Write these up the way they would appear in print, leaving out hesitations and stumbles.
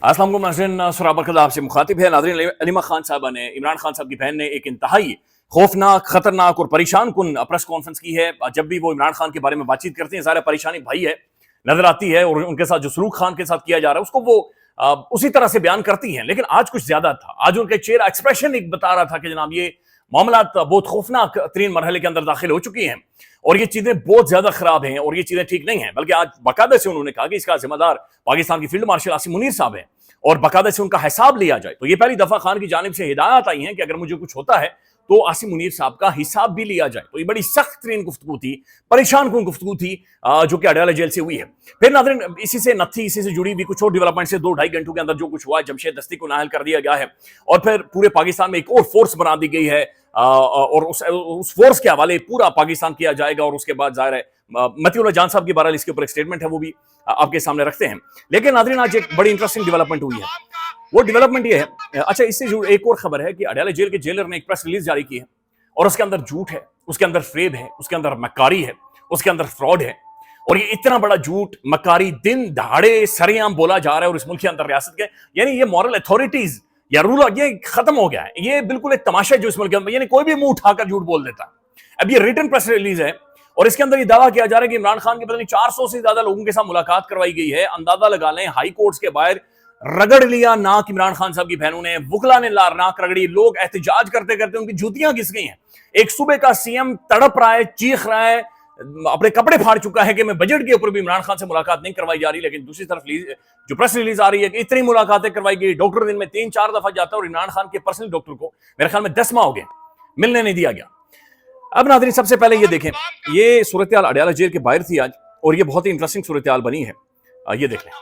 अस्सलाम वालेकुम नाज़रीन, सुरा बरकत आपसे मुखातिब है। नाज़रीन, अलीमा खान साहबा ने, इमरान खान साहब की बहन ने एक इंतहाई खौफनाक, खतरनाक और परेशान कुन प्रेस कॉन्फ्रेंस की है। जब भी वो इमरान खान के बारे में बातचीत करते हैं, ज़ाहिर परेशानी भाई है नजर आती है, और उनके साथ जो सलूक खान के साथ किया जा रहा है उसको वो उसी तरह से बयान करती हैं। लेकिन आज कुछ ज्यादा था। आज उनका चेहरा एक्सप्रेशन एक बता रहा था कि जनाब ये मामला बहुत खौफनाक तरीन मरहले के अंदर दाखिल हो चुकी हैं और ये चीजें बहुत ज्यादा खराब हैं और ये चीजें ठीक नहीं है। बल्कि आज बाकायदा से उन्होंने कहा कि इसका जिम्मेदार पाकिस्तान की फील्ड मार्शल आसिम मुनीर साहब है और बाकायदा से उनका हिसाब लिया जाए। तो ये पहली दफा खान की जानिब से हिदायत आई है कि अगर मुझे कुछ होता है तो आसिम मुनीर साहब का हिसाब भी लिया जाए। तो ये बड़ी सख्त तरीन गुफ्तगू थी, परेशान कुन गुफ्तगू थी जो कि अडयाला जेल से हुई है। फिर नाज़रीन, इसी से नथी, इसी से जुड़ी हुई कुछ और डेवलपमेंट से 2-2.5 घंटों के अंदर जो कुछ हुआ है, जमशेद दस्ती को नाअहल कर दिया गया है और फिर पूरे पाकिस्तान में एक और फोर्स बना दी गई है और उस फोर्स के हवाले पूरा पाकिस्तान किया जाएगा। और उसके बाद जाहिर है मतीउल्लाह जान साहब की बहरहाल इसके ऊपर एक स्टेटमेंट है, वो भी आपके सामने रखते हैं। लेकिन नाज़रीन, आज एक बड़ी इंटरेस्टिंग डेवलपमेंट हुई है। वो डेवलपमेंट ये है, अच्छा इससे जुड़ी एक और खबर है कि अडयाला जेल के जेलर ने एक प्रेस रिलीज जारी की है और उसके अंदर झूठ है, उसके अंदर फेब है, उसके अंदर मक्कारी है, उसके अंदर फ्रॉड है। और ये इतना बड़ा झूठ मक्कारी दिन दहाड़े सरेआम बोला जा रहा है और इस मुल्क के अंदर रियासत के, यानी ये मॉरल अथॉरिटीज या रूल ये खत्म हो गया है। ये बिल्कुल एक तमाशा है जो इस मुल्क के अंदर, यानी कोई भी मुंह उठाकर झूठ बोल देता है। अब ये रिटन प्रेस रिलीज है और इसके अंदर ये दावा किया जा रहा है कि इमरान खान के पता नहीं 400 से ज्यादा लोगों के साथ मुलाकात करवाई गई है। अंदाजा लगा लें, हाई कोर्ट्स के बाहर रगड़ लिया नाक इमरान खान साहब की बहनों ने, वुकला ने नाक रगड़ी, लोग एहतजाज करते करते उनकी जूतियां घिस गई हैं। एक सूबे का सीएम तड़प रहा है, चीख रहा है, अपने कपड़े फाड़ चुका है कि मैं बजट के ऊपर भी इमरान खान से मुलाकात नहीं करवाई जा रही। लेकिन दूसरी तरफ जो प्रेस रिलीज आ रही है कि इतनी मुलाकातें करवाई गई, डॉक्टर दिन में 3-4 दफा जाता है और इमरान खान के पर्सनल डॉक्टर को मेरे ख्याल में 10 माह हो गए मिलने नहीं दिया गया। अब नाज़रीन, सबसे पहले ये देखें, ये सूरत हाल अडयाला जेल के बाहर थी आज और ये बहुत ही इंटरेस्टिंग सूरत हाल बनी है। ये देख लें।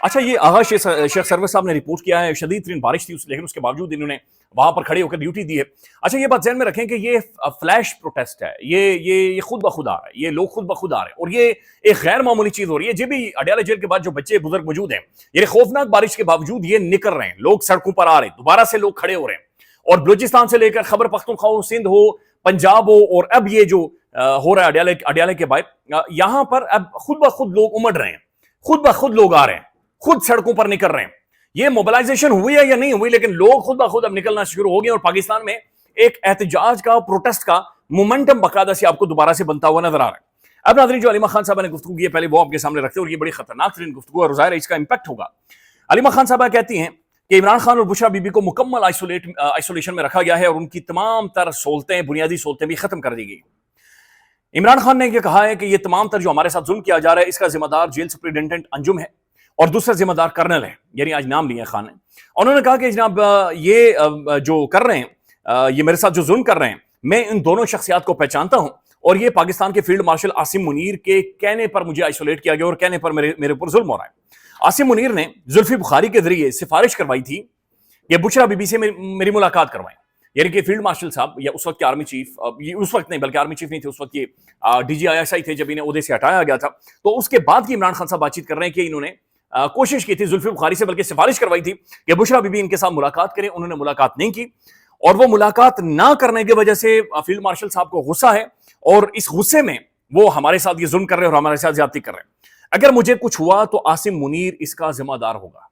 अच्छा, ये आगा शेख सरवर साहब ने रिपोर्ट किया है, शदीद तरीन बारिश थी लेकिन उसके बावजूद इन्होंने वहां पर खड़े होकर ड्यूटी दी है। अच्छा, ये बात ध्यान में रखें कि ये फ्लैश प्रोटेस्ट है, ये खुद ब खुद आ रहा है, ये लोग खुद ब खुद आ रहे हैं और ये एक गैर मामूली चीज हो रही है। जो भी अडयाला जेल के बाद जो बच्चे बुजुर्ग मौजूद हैं, ये खौफनाक बारिश के बावजूद ये निकल रहे हैं, लोग सड़कों पर आ रहे हैं, दोबारा से लोग खड़े हो रहे हैं। और बलूचिस्तान से लेकर खैबर पख्तूनख्वा हो, सिंध हो, पंजाब हो, और अब ये जो हो रहा है अडयाला के बाद, यहां पर अब खुद ब खुद लोग उमड़ रहे हैं, खुद ब खुद लोग आ रहे हैं, खुद सड़कों पर निकल रहे हैं। ये मोबिलाइजेशन हुई है या नहीं हुई, लेकिन लोग खुद ब खुद अब निकलना शुरू हो गए और पाकिस्तान में एक एहतजाज का, प्रोटेस्ट का मोमेंटम बाकायदा से आपको दोबारा से बनता हुआ नजर आ रहा है। अब नाज़रीन, जो अलीमा खान साहब ने गुफ्तगू की है, पहले वो आपके सामने रखते हैं और ये बड़ी खतरनाक तरीन गुफ्तगू और ज़ाहिर है इसका इंपैक्ट होगा। अलीमा खान साहब कहती हैं कि इमरान खान और बुशरा बीबी को मुकम्मल आइसोलेशन में रखा गया है और उनकी तमाम तर सहूलतें, बुनियादी सहूलतें भी खत्म कर दी गई। इमरान खान ने यह कहा है कि यह तमाम तर जो हमारे साथ जुल्म किया जा रहा है, इसका जिम्मेदार जेल सुपरिटेंडेंट अंजुम है और दूसरा जिम्मेदार कर्नल है, यानी आज नाम लिया खान ने। उन्होंने कहा कि जनाब ये जो कर रहे हैं, ये मेरे साथ जो जुल्म कर रहे हैं, मैं इन दोनों शख्सियात को पहचानता हूं और ये पाकिस्तान के फील्ड मार्शल आसिम मुनीर के कहने पर मुझे आइसोलेट किया गया और कहने पर मेरे ऊपर जुल्म हो रहा है। आसिम मुनीर ने जुल्फी बुखारी के जरिए सिफारिश करवाई थी कि बुशरा बीबी से मेरी मुलाकात करवाएं, यानी कि फील्ड मार्शल साहब या उस वक्त के आर्मी चीफ, उस वक्त नहीं बल्कि आर्मी चीफ नहीं थे, उस वक्त ये DGISI थे जब इन्हें ओहदे से हटाया गया था। तो उसके बाद की इमरान खान साहब बातचीत कर रहे हैं कि इन्होंने कोशिश की थी जुल्फी बुखारी से, बल्कि सिफारिश करवाई थी कि बुशरा बीबी इनके साथ मुलाकात करें। उन्होंने मुलाकात नहीं की और वो मुलाकात ना करने की वजह से फील्ड मार्शल साहब को गुस्सा है और इस गुस्से में वो हमारे साथ ये जुल्म कर रहे हैं और हमारे साथ ज्यादती कर रहे हैं। अगर मुझे कुछ हुआ तो आसिम मुनीर इसका जिम्मेदार होगा।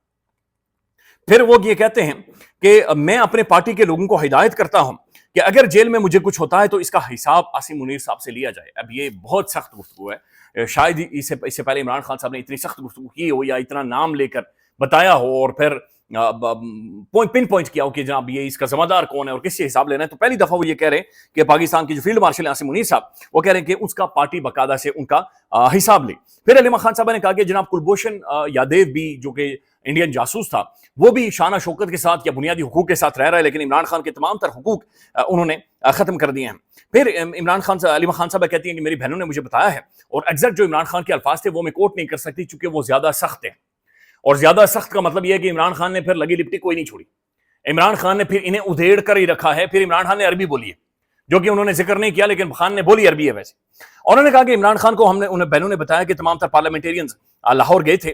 फिर वो ये कहते हैं कि मैं अपने पार्टी के लोगों को हिदायत करता हूं कि अगर जेल में मुझे कुछ होता है तो इसका हिसाब आसिम मुनीर साहब से लिया जाए। अब ये बहुत सख्त गुफ्तगू है, शायद इससे पहले इमरान खान साहब ने इतनी सख्त गुफ्तगू की हो या इतना नाम लेकर बताया हो और फिर पिन पॉइंट किया हो कि जनाब ये इसका जिम्मेदार कौन है और किससे हिसाब लेना है। तो पहली दफा वो ये कह रहे हैं कि पाकिस्तान के जो फील्ड मार्शल आसिम मुनीर साहब, वो कह रहे हैं कि उसका पार्टी बाकायदा से उनका हिसाब ले। फिर अलीमा खान साहब ने कहा कि जनाब कुलभूषण यादव भी, जो कि इंडियन जासूस था, वो भी शाना शौकत के साथ या बुनियादी हुकूक के साथ रह रहा है, लेकिन इमरान खान के तमाम तर हुकूक उन्होंने खत्म कर दिए हैं। फिर इमरान खान अलीमा खान साहब कहती हैं कि मेरी बहनों ने मुझे बताया है और एग्जैक्ट जो इमरान खान के अल्फाज थे वो मैं कोट नहीं कर सकती चूंकि वो ज्यादा सख्त है। और ज्यादा सख्त का मतलब यह है कि इमरान खान ने फिर लगी लिपटी कोई नहीं छोड़ी, इमरान खान ने फिर इन्हें उधेड़ कर ही रखा है। फिर इमरान खान ने अरबी बोली है, जो कि उन्होंने जिक्र नहीं किया, लेकिन खान ने बोली अरबी है वैसे। उन्होंने कहा कि इमरान खान को उन्हें बहनों ने बताया कि तमाम तर पार्लियामेंटेरियंस लाहौर गए थे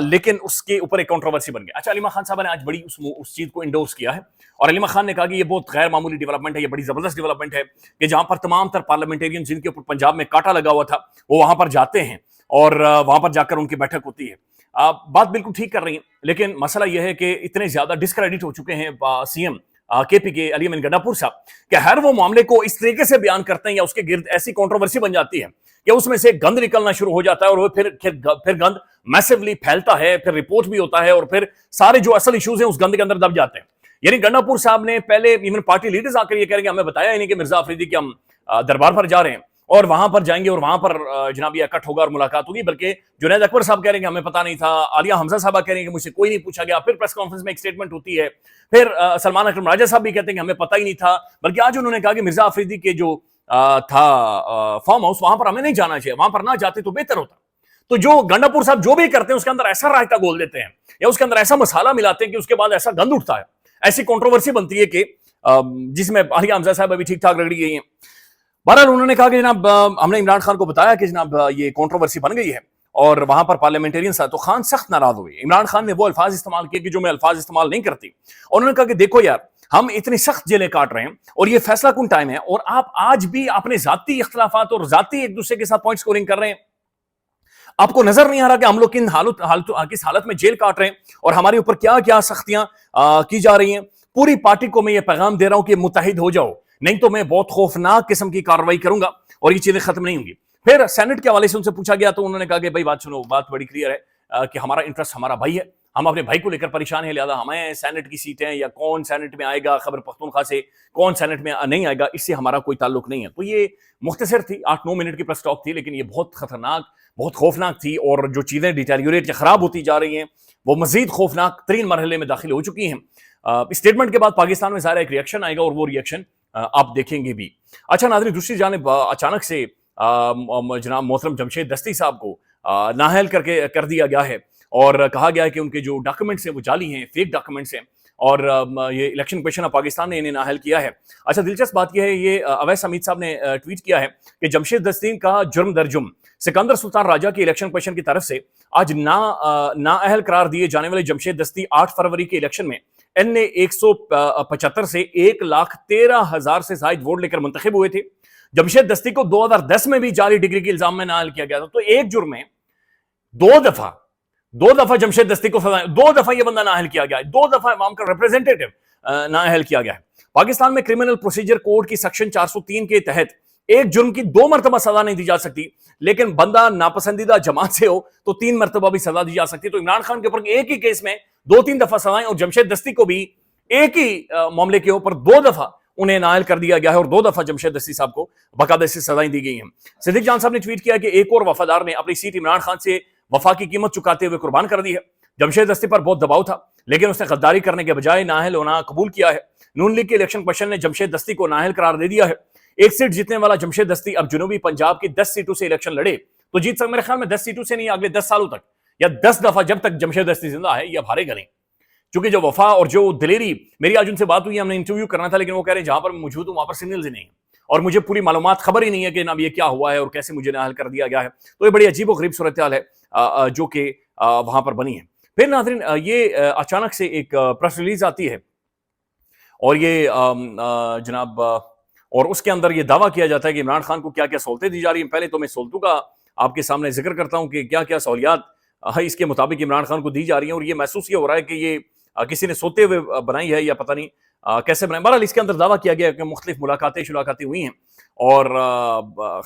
लेकिन उसके ऊपर एक कंट्रोवर्सी बन गया। अच्छा, अलीमा खान साहब ने आज बड़ी उस चीज को इंडोर्स किया है और अलीमा खान ने कहा कि ये बहुत गैर मामूली डेवलपमेंट है, ये बड़ी जबरदस्त डेवलपमेंट है कि जहां पर तमाम तर पार्लियामेंटेरियन जिनके ऊपर पंजाब में कांटा लगा हुआ था वो वहां पर जाते हैं और वहां पर जाकर उनकी बैठक होती है। बात बिल्कुल ठीक कर रही है, लेकिन मसला यह है कि इतने ज्यादा डिस्क्रेडिट हो चुके हैं सीएम केपी के अली अमीन गंडापुर साहब कि हर वो मामले को इस तरीके से बयान करते हैं या उसके गिर्द ऐसी कंट्रोवर्सी बन जाती है कि उसमें से गंद निकलना शुरू हो जाता है और वो फिर गंद मैसिवली फैलता है, फिर रिपोर्ट भी होता है और फिर सारे जो असल इश्यूज हैं उस गंद के अंदर दब जाते हैं। यानी गंडापुर साहब ने पहले इवन पार्टी लीडर्स आकर ये कह रहे हैं कि हमें बताया ही नहीं कि मिर्जा अफरीदी के हम दरबार पर जा रहे हैं और वहां पर जाएंगे और वहां पर जनाब ये इकट्ठ होगा और मुलाकात होगी, बल्कि जुनैद अकबर साहब कह रहे हैं कि हमें पता नहीं था, आलिया हमजा साहब कह रहे हैं कि मुझसे कोई नहीं पूछा गया, फिर प्रेस कॉन्फ्रेंस में एक स्टेटमेंट होती है, फिर सलमान अकरम राजा साहब भी कहते हैं कि हमें पता ही नहीं था, बल्कि आज उन्होंने कहा कि मिर्जा अफरीदी के जो था फार्म हाउस वहां पर हमें नहीं जाना चाहिए, वहां पर ना जाते तो बेहतर होता। तो जो गंडापुर साहब जो भी करते हैं उसके अंदर ऐसा रायता घोल देते हैं या उसके अंदर ऐसा मसाला मिलाते हैं कि उसके बाद ऐसा गंद उठता है, ऐसी कंट्रोवर्सी बनती है कि जिसमें आलिया हमजा साहब अभी ठीक ठाक रगड़ी गई हैं। बहरहाल उन्होंने कहा कि जनाब हमने इमरान खान को बताया कि जनाब ये कंट्रोवर्सी बन गई है और वहां पर पार्लियामेंटेरियन था तो खान सख्त नाराज हुए। इमरान खान ने वो अल्फाज इस्तेमाल किए कि जो मैं अल्फाज इस्तेमाल नहीं करती और उन्होंने कहा कि देखो यार, हम इतनी सख्त जेलें काट रहे हैं और ये फैसला कुन टाइम है और आप आज भी अपने जाती इख्तलाफात और जाती एक दूसरे के साथ पॉइंट स्कोरिंग कर रहे हैं। आपको नजर नहीं आ रहा कि हम लोग किस हालत में जेल काट रहे हैं और हमारे ऊपर क्या क्या सख्तियां की जा रही हैं। पूरी पार्टी को मैं ये पैगाम दे रहा हूं कि मुत्तहिद हो जाओ, नहीं तो मैं बहुत खौफनाक किस्म की कार्रवाई करूंगा और ये चीजें खत्म नहीं होंगी। फिर सेनेट के हवाले से उनसे पूछा गया तो उन्होंने कहा कि भाई बात सुनो, बात बड़ी क्लियर है कि हमारा इंटरेस्ट हमारा भाई है, हम अपने भाई को लेकर परेशान है, लिहाजा हमें सेनेट की सीटें या कौन सेनेट में आएगा, खैबर पख्तूनख्वा से कौन सेनेट में नहीं आएगा, इससे हमारा कोई ताल्लुक नहीं है। तो ये मुख्तसर थी, 8-9 मिनट की प्रेस टॉक थी, लेकिन ये बहुत खतरनाक, बहुत खौफनाक थी और जो चीजें डिटेरियोरेट या खराब होती जा रही हैं वो मजीद खौफनाक तरीन मरहले में दाखिल हो चुकी हैं। स्टेटमेंट के बाद पाकिस्तान में सारा एक रिएक्शन आएगा और वो रिएक्शन आप देखेंगे भी। अच्छा नाज़रीन, दूसरी जानिब अचानक से जनाब मोहतरम जमशेद दस्ती साहब को नाअहल कर दिया गया है और कहा गया है कि उनके जो डॉक्यूमेंट्स हैं वो जाली हैं, फेक डॉक्यूमेंट्स हैं और ये इलेक्शन कमीशन ऑफ पाकिस्तान ने इन्हें नाअहल किया है। अच्छा, दिलचस्प बात यह है, ये अवैस हमीद साहब ने ट्वीट किया है कि जमशेद दस्ती का जुर्म दर जुर्म सिकंदर सुल्तान राजा के इलेक्शन कमीशन की तरफ से आज नाअहल करार दिए जाने वाले जमशेद दस्ती 8 फरवरी के इलेक्शन में एनए 175 से 1,13,000 से ज्यादा वोट लेकर मुंतखब हुए थे। जमशेद दस्ती को 2010 में भी जाली डिग्री के इल्जाम में नाअहल किया गया था। तो एक जुर्म में दो दफा जमशेद दस्ती को 2 दफा यह बंदा नाअहल किया गया है, 2 दफा इमाम का रिप्रेजेंटेटिव नाअहल किया गया है। पाकिस्तान में क्रिमिनल प्रोसीजर कोड की सेक्शन 403 के तहत एक जुर्म की 2 मरतबा सजा नहीं दी जा सकती, लेकिन बंदा नापसंदीदा जमात से हो तो 3 मरतबा भी सजा दी जा सकती है। तो इमरान खान के ऊपर एक ही केस में 2-3 दफा सजाएं और जमशेद दस्ती को भी एक ही मामले के ऊपर 2 दफा उन्हें नाअहल कर दिया गया है और 2 दफा जमशेद दस्ती साहब को बाकायदा से सजाएं दी गई हैं। सिद्दीक जान साहब ने ट्वीट किया कि एक और वफादार ने अपनी सीट इमरान खान से वफा की कीमत चुकाते हुए कुर्बान कर दी है। जमशेद दस्ती पर बहुत दबाव था, लेकिन उसने गद्दारी करने के बजाय नाअहल होना कबूल किया है। नून लीग के इलेक्शन कमीशन ने जमशेद दस्ती को नाअहल करार दे दिया है। एक सीट जीतने वाला जमशेद दस्ती अब जनूबी पंजाब की 10 सीटों से इलेक्शन लड़े तो जीत सकता, मेरे ख्याल में 10 सीटों से नहीं, अगले 10 सालों तक या 10 दफा जब तक जमशेद दस्ती जिंदा है ये अब हारेगा नहीं। क्योंकि जो वफा और जो दिलेरी, मेरी आज उनसे बात हुई, हमने इंटरव्यू करना था, लेकिन वो कह रहे हैं जहां पर मौजूद हूं वहां पर सिग्नल्स ही नहीं है और मुझे पूरी मालूमात खबर ही नहीं है कि ना ये क्या हुआ है और कैसे मुझे नाअहल कर दिया गया है। तो ये बड़ी अजीब और गरीब सूरत हाल है जो कि वहां पर बनी है। फिर नाज़रीन, ये अचानक से एक प्रेस रिलीज आती है और ये जनाब और उसके अंदर ये दावा किया जाता है कि इमरान खान को क्या क्या सहूलतें दी जा रही हैं। पहले तो मैं सहूलतों का आपके सामने जिक्र करता हूं कि क्या क्या सहूलियात इसके मुताबिक इमरान खान को दी जा रही हैं और ये महसूस ये हो रहा है कि ये किसी ने सोते हुए बनाई है या पता नहीं कैसे बनाई। बहरहाल इसके अंदर दावा किया गया कि मुख्तलिफ मुलाकातें हुई हैं और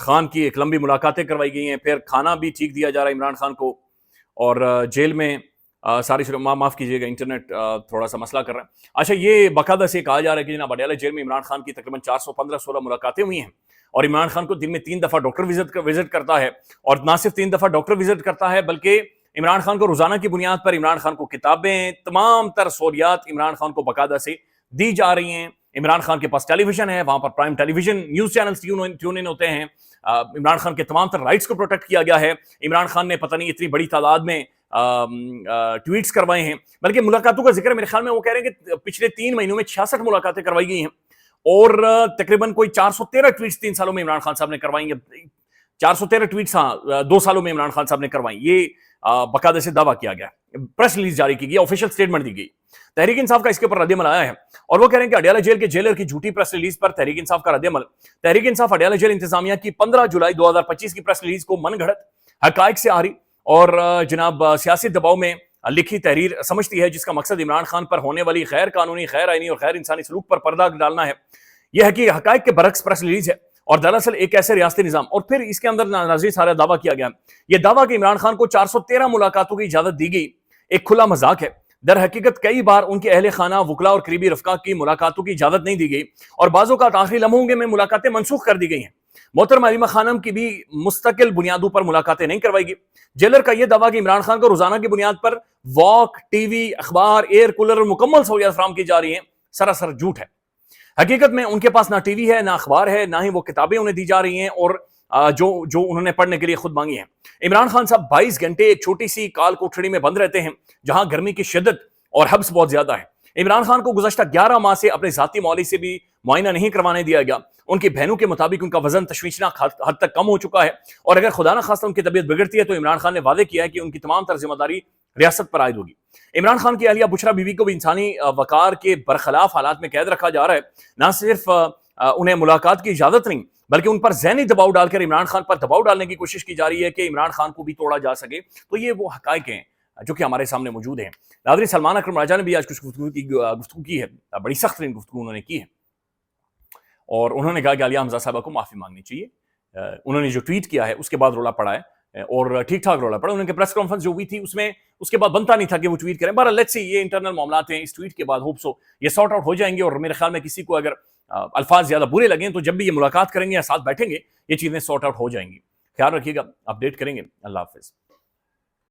खान की एक लंबी मुलाकातें करवाई गई हैं, फिर खाना भी ठीक दिया जा रहा है इमरान खान को और जेल में सारी माफ कीजिएगा, इंटरनेट थोड़ा सा मसला कर रहा है। अच्छा, ये बाकायदा से कहा जा रहा है कि जनाब अडयाला जेल में इमरान खान की तकरीबन 415-16 मुलाकातें हुई हैं और इमरान खान को दिन में 3 दफा डॉक्टर विजिट करता है और ना सिर्फ 3 दफा डॉक्टर विजिट करता है बल्कि इमरान खान को रोजाना की बुनियाद पर इमरान खान को किताबें, तमाम तर सहूलियात इमरान खान को बाकायदा से दी जा रही हैं। इमरान खान के पास टेलीविजन है, वहां पर prime television news channel tune in होते हैं। इमरान खान के तमाम तर राइट्स को प्रोटेक्ट किया गया है। इमरान खान ने पता नहीं इतनी बड़ी तादाद में ट्वीट्स करवाए हैं, बल्कि मुलाकातों का जिक्र मेरे ख्याल में वो कह रहे हैं कि पिछले 3 महीनों में 66 मुलाकातें करवाई गई हैं और तकरीबन कोई 413 ट्वीट्स 3 सालों में इमरान खान साहब ने करवाई हैं। 413 ट्वीट्स 2 सालों में इमरान खान साहब ने करवाई। ये बाकायदे से दावा किया गया, प्रेस रिलीज जारी की गई, ऑफिशियल स्टेटमेंट दी गई। तहरीक इंसाफ का इसके ऊपर रद्दअमल आया है और वो कह रहे हैं कि अडयाला जेल के जेलर की झूठी प्रेस रिलीज पर तहरीक इंसाफ का रद्दअमल। तहरीक इंसाफ अडयाला जेल इंतजामिया की 15 जुलाई 2025 की प्रेस रिलीज को मनगढ़ंत, हकायक से आ रही और जनाब सियासी दबाव में लिखी तहरीर समझती है, जिसका मकसद इमरान खान पर होने वाली गैर कानूनी, गैर आईनी और गैर इंसानी सलूक पर पर्दा डालना है। यह है कि हकायक के बरक्स प्रेस रिलीज है और दरअसल एक ऐसे रियासती निजाम। और फिर इसके अंदर नाज़रीन सारा दावा किया गया, यह दावा कि इमरान खान को 413 मुलाकातों की इजाजत दी गई एक खुला मजाक है। दर हकीकत कई बार उनके अहले खाना, वकला और करीबी रफका की मुलाकातों की इजाजत नहीं दी गई और बाजों का आखिरी लम्हों में मुलाकातें मनसूख कर दी गई हैं। मोहतरमा अलीमा खानम की भी मुस्तकिल बुनियादों पर मुलाकातें नहीं करवाई गई। जेलर का यह दावा कि इमरान खान को रोजाना की बुनियाद पर वॉक, टीवी, अखबार, एयर कूलर और मुकम्मल सहूलियत फराम की जा रही है, सरासर झूठ है। हकीकत में उनके पास ना टीवी है, ना अखबार है, ना ही वो किताबें उन्हें दी जा रही हैं और जो उन्होंने पढ़ने के लिए खुद मांगी है। इमरान खान साहब 22 घंटे एक छोटी सी काल कोठड़ी में बंद रहते हैं जहां गर्मी की शिद्दत और हब्स बहुत ज्यादा है। इमरान खान को गुज़श्ता 11 माह से अपने जाती मौली से भी मुआयना नहीं करवाने दिया गया। उनकी बहनों के मुताबिक उनका वजन तशवीशनाक हद तक कम हो चुका है और अगर खुदा न खास्ता उनकी तबीयत बिगड़ती है तो इमरान खान ने वादे किया है कि उनकी तमाम तर जिम्मेदारी रियासत पर आयद होगी। इमरान खान की अहलिया बुशरा बीबी को भी इंसानी वकार के बरखिलाफ हालात में कैद रखा जा रहा है। न सिर्फ उन्हें मुलाकात की इजाजत नहीं बल्कि उन पर ज़हनी दबाव डालकर इमरान खान पर दबाव डालने की कोशिश की जा रही है कि इमरान खान को भी तोड़ा जा सके। तो ये वो हकायक हैं जो कि हमारे सामने मौजूद हैं। नाज़रीन, सलमान अकरम राजा ने भी आज कुछ गुफ्तगू की है, बड़ी सख्त तरीन गुफ्तगू उन्होंने की है और उन्होंने कहा कि आलिया हमजा साहबा को माफ़ी मांगनी चाहिए। उन्होंने जो ट्वीट किया है उसके बाद रोला पड़ा है और ठीक ठाक रोला पड़ा। उनके प्रेस कॉन्फ्रेंस जो हुई थी उसमें उसके बाद बनता नहीं था कि वो ट्वीट करें। बहरहाल लेट्स सी, ये इंटरनल मामलात हैं, इस ट्वीट के बाद होप सो ये सॉर्ट आउट हो जाएंगे और मेरे ख्याल में किसी को अगर अल्फाज ज्यादा बुरे लगें तो जब भी ये मुलाकात करेंगे या साथ बैठेंगे ये चीजें सॉर्ट आउट हो जाएंगी। ख्याल रखिएगा, अपडेट करेंगे। अल्लाह हाफिज।